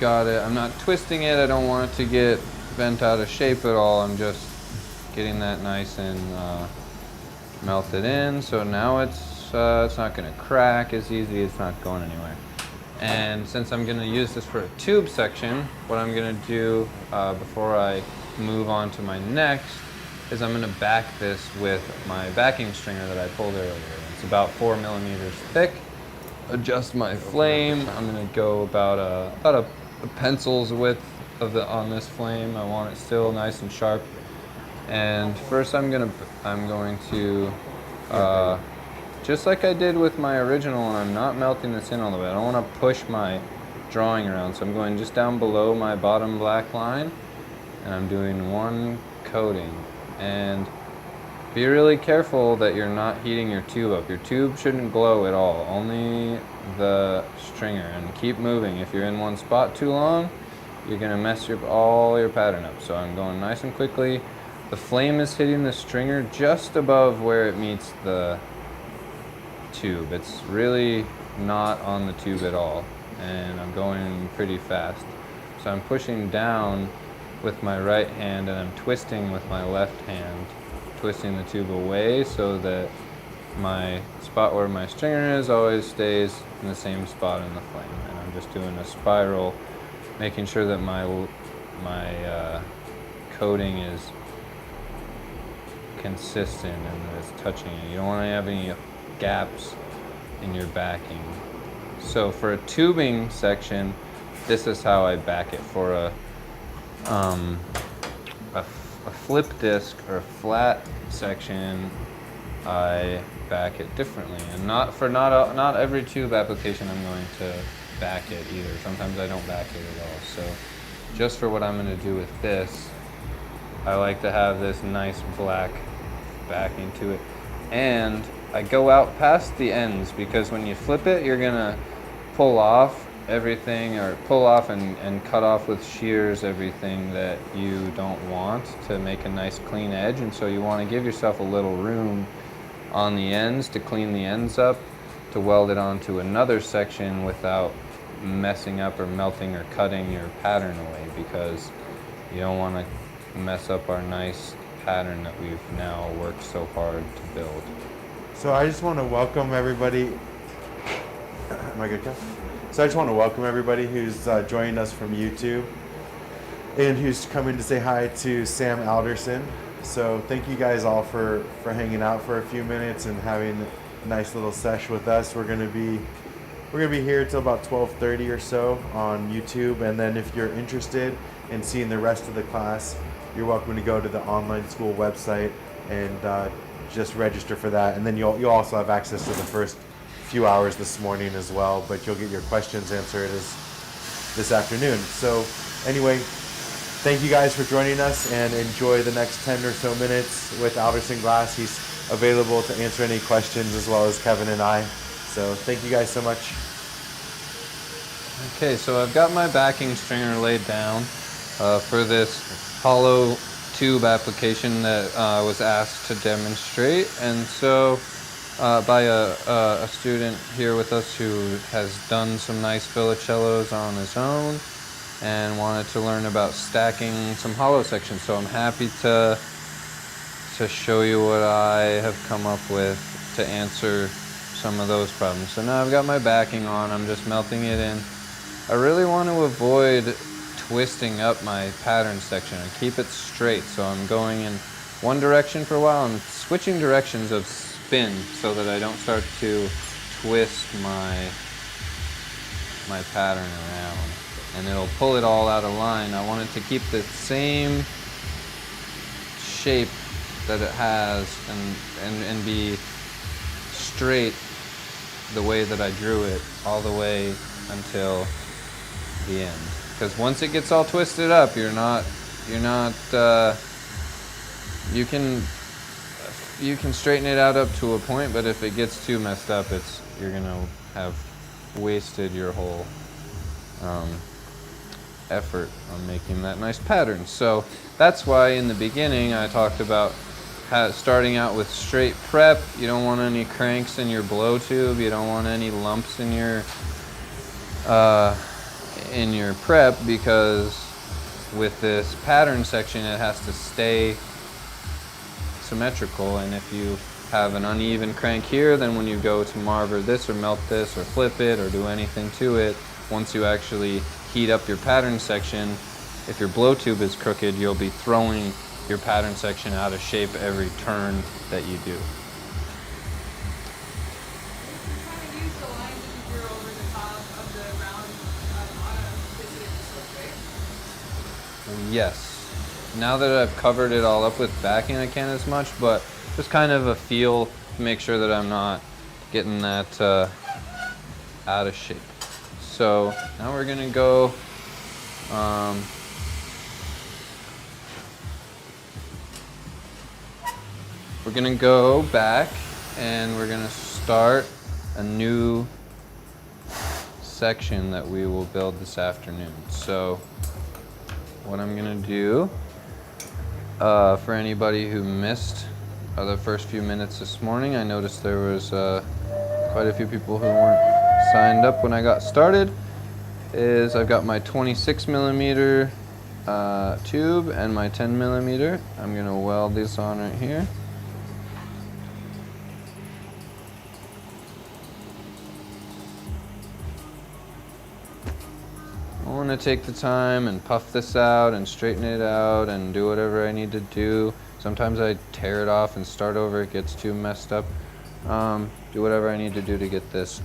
got it. I'm not twisting it. I don't want it to get bent out of shape at all. I'm just getting that nice and melted in. So now it's not going to crack as easy. It's not going anywhere. And since I'm going to use this for a tube section, what I'm going to do before I move on to my next is I'm going to back this with my backing stringer that I pulled earlier. It's about 4 millimeters thick. Adjust my flame. I'm going to go about a pencil's width on this flame. I want it still nice and sharp. And first I'm going to just like I did with my original, and I'm not melting this in all the way. I don't want to push my drawing around, so I'm going just down below my bottom black line, and I'm doing one coating. And be really careful that you're not heating your tube up. Your tube shouldn't glow at all, only the stringer, and keep moving. If you're in one spot too long, you're going to mess all your pattern up. So I'm going nice and quickly. The flame is hitting the stringer just above where it meets the tube. It's really not on the tube at all, and I'm going pretty fast. So I'm pushing down with my right hand, and I'm twisting with my left hand, twisting the tube away so that my spot where my stringer is always stays in the same spot in the flame. And I'm just doing a spiral, making sure that my coating is consistent and that it's touching it. You don't want to have any gaps in your backing. So for a tubing section, this is how I back it. For a flip disc or a flat section, I back it differently. And not every tube application I'm going to back it either. Sometimes I don't back it at all. So just for what I'm going to do with this, I like to have this nice black backing to it. And I go out past the ends, because when you flip it, you're gonna pull off everything, or pull off and cut off with shears everything that you don't want to make a nice clean edge. And so you want to give yourself a little room on the ends to clean the ends up, to weld it onto another section without messing up or melting or cutting your pattern away, because you don't want to mess up our nice pattern that we've now worked so hard to build. So I just want to welcome everybody. Am I good, Kev? So I just want to welcome everybody who's joining us from YouTube and who's coming to say hi to Sam Alderson. So thank you guys all for hanging out for a few minutes and having a nice little sesh with us. We're gonna be here till about 12:30 or so on YouTube, and then if you're interested in seeing the rest of the class, you're welcome to go to the online school website and just register for that. And then you'll also have access to the first few hours this morning as well, but you'll get your questions answered this afternoon. So anyway, thank you guys for joining us, and enjoy the next 10 or so minutes with Alderson Glass. He's available to answer any questions, as well as Kevin and I. So thank you guys so much. Okay, so I've got my backing stringer laid down for this hollow tube application that I was asked to demonstrate. And so by a student here with us who has done some nice filicellos on his own and wanted to learn about stacking some hollow sections. So I'm happy to show you what I have come up with to answer some of those problems. So now I've got my backing on, I'm just melting it in. I really want to avoid twisting up my pattern section and keep it straight. So I'm going in one direction for a while. I'm switching directions of spin so that I don't start to twist my pattern around, and it'll pull it all out of line. I want it to keep the same shape that it has and be straight the way that I drew it all the way until the end. Because once it gets all twisted up, you can straighten it out up to a point, but if it gets too messed up, you're gonna have wasted your whole effort on making that nice pattern. So that's why in the beginning I talked about starting out with straight prep. You don't want any cranks in your blow tube. You don't want any lumps in your in your prep, because with this pattern section it has to stay symmetrical, and if you have an uneven crank here, then when you go to marver this or melt this or flip it or do anything to it, once you actually heat up your pattern section, if your blow tube is crooked, you'll be throwing your pattern section out of shape every turn that you do. Yes. Now that I've covered it all up with backing, I can't as much, but just kind of a feel to make sure that I'm not getting that out of shape. So now we're gonna go back and we're gonna start a new section that we will build this afternoon. So what I'm gonna do, for anybody who missed the first few minutes this morning, I noticed there was quite a few people who weren't signed up when I got started, is I've got my 26 millimeter tube and my 10 millimeter. I'm gonna weld these on right here. I want to take the time and puff this out and straighten it out and do whatever I need to do. Sometimes I tear it off and start over, it gets too messed up. Do whatever I need to do to get this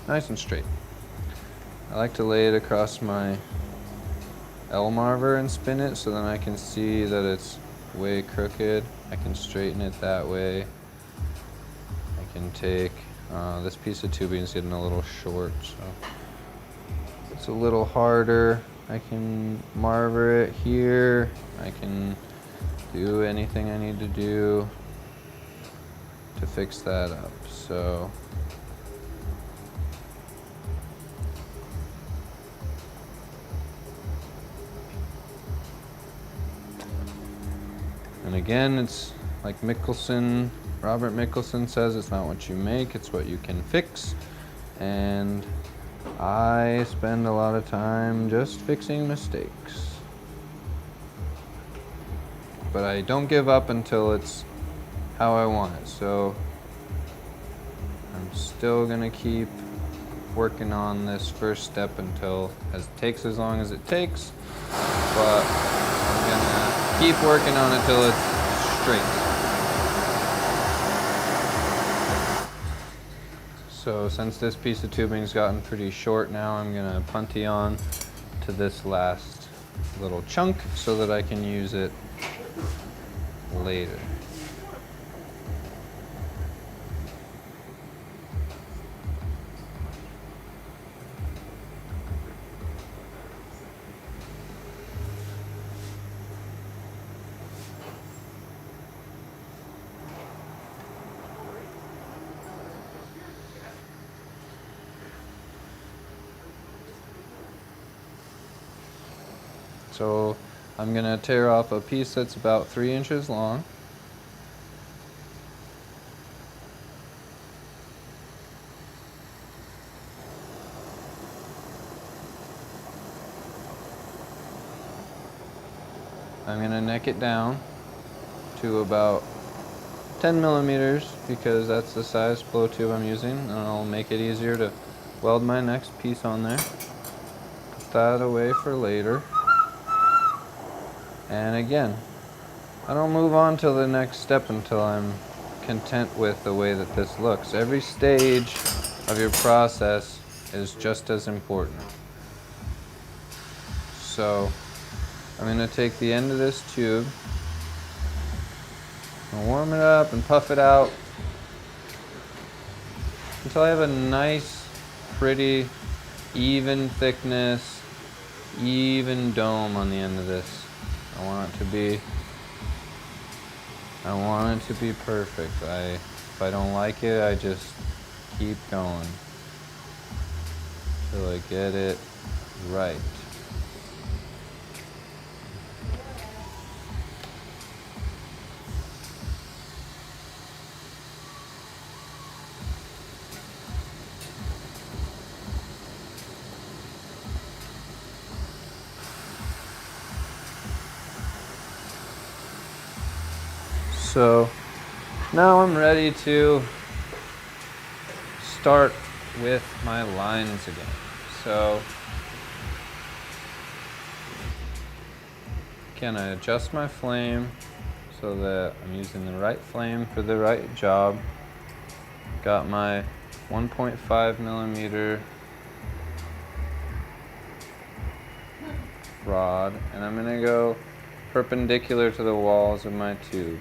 nice and straight. I like to lay it across my L marver and spin it so then I can see that it's way crooked. I can straighten it that way. I can take this piece of tubing is getting a little short, so it's a little harder. I can marver it here. I can do anything I need to do to fix that up. So and again, it's like Robert Mickelson says, it's not what you make, it's what you can fix. And I spend a lot of time just fixing mistakes. But I don't give up until it's how I want it. So I'm still gonna keep working on this first step until it takes as long as it takes. But I'm gonna keep working on it till it's straight. So since this piece of tubing's gotten pretty short now, I'm gonna punty on to this last little chunk so that I can use it later. So I'm gonna tear off a piece that's about 3 inches long. I'm gonna neck it down to about 10 millimeters because that's the size blow tube I'm using, and it'll make it easier to weld my next piece on there. Put that away for later. And again, I don't move on to the next step until I'm content with the way that this looks. Every stage of your process is just as important. So I'm going to take the end of this tube and warm it up and puff it out until I have a nice, pretty, even thickness, even dome on the end of this. I want it to be perfect. If I don't like it, I just keep going till I get it right. So now I'm ready to start with my lines again. So again, I adjust my flame so that I'm using the right flame for the right job. Got my 1.5 millimeter rod, and I'm gonna go perpendicular to the walls of my tube.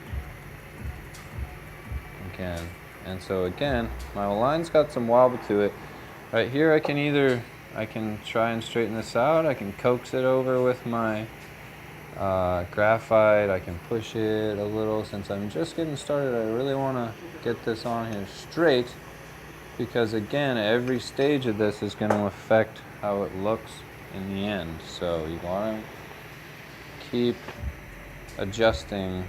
Again, and so again, my line's got some wobble to it. Right here, I can try and straighten this out. I can coax it over with my graphite. I can push it a little. Since I'm just getting started, I really want to get this on here straight, because again, every stage of this is going to affect how it looks in the end. So you want to keep adjusting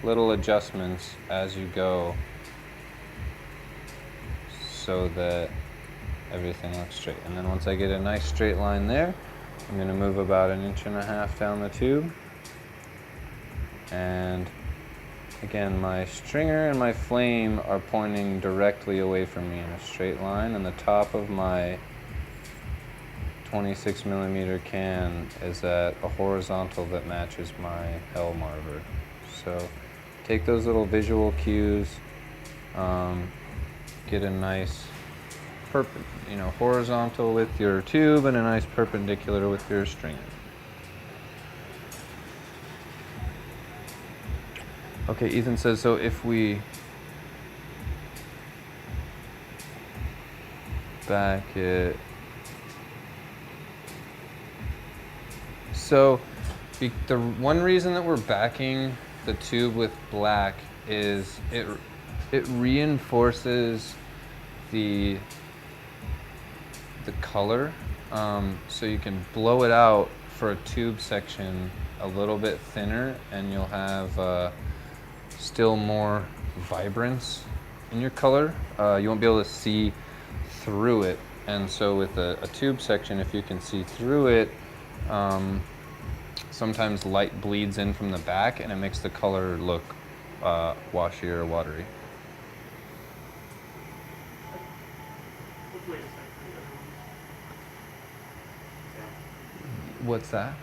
little adjustments as you go so that everything looks straight. And then once I get a nice straight line there, I'm going to move about 1.5 inches down the tube. And again, my stringer and my flame are pointing directly away from me in a straight line, and the top of my 26 millimeter can is at a horizontal that matches my L marver. So take those little visual cues, get a nice horizontal with your tube and a nice perpendicular with your stringer. Okay, Ethan says, so if we back it, so the one reason that we're backing the tube with black is it reinforces the color, so you can blow it out for a tube section a little bit thinner, and you'll have still more vibrance in your color. You won't be able to see through it, and so with a tube section, if you can see through it, sometimes light bleeds in from the back and it makes the color look washy or watery. What's that?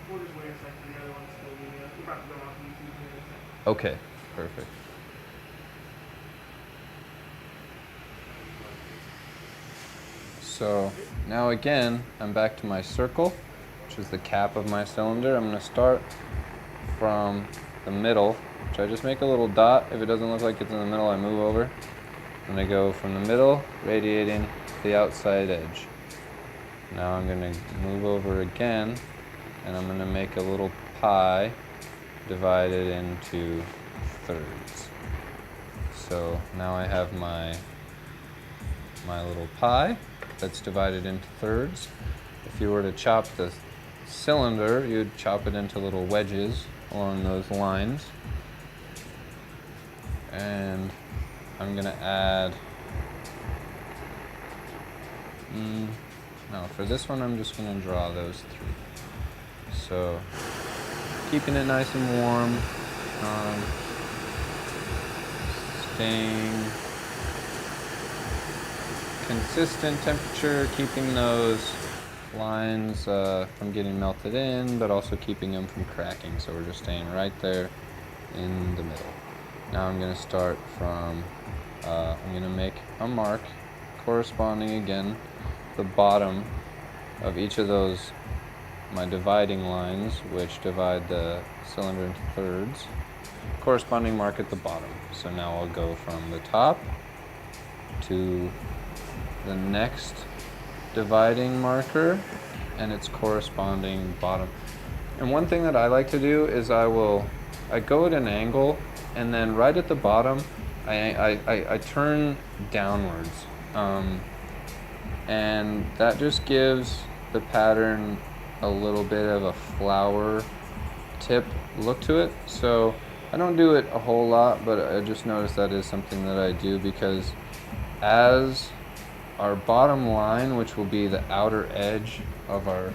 Okay, perfect. So now again, I'm back to my circle, which is the cap of my cylinder. I'm going to start from the middle, which I just make a little dot. If it doesn't look like it's in the middle, I move over. I'm going to go from the middle, radiating to the outside edge. Now I'm going to move over again, and I'm going to make a little pie divided into thirds. So now I have my little pie that's divided into thirds. If you were to chop the cylinder, you'd chop it into little wedges along those lines. And I'm going to add, no, for this one I'm just going to draw those three. So keeping it nice and warm, staying consistent temperature, keeping those lines from getting melted in, but also keeping them from cracking. So we're just staying right there in the middle. Now I'm going to start from, I'm going to make a mark corresponding again the bottom of each of those, my dividing lines, which divide the cylinder into thirds, corresponding mark at the bottom. So now I'll go from the top to the next dividing marker and its corresponding bottom. And one thing that I like to do is I go at an angle, and then right at the bottom I turn downwards, and that just gives the pattern a little bit of a flower tip look to it. So I don't do it a whole lot, but I just noticed that is something that I do, because as our bottom line, which will be the outer edge of our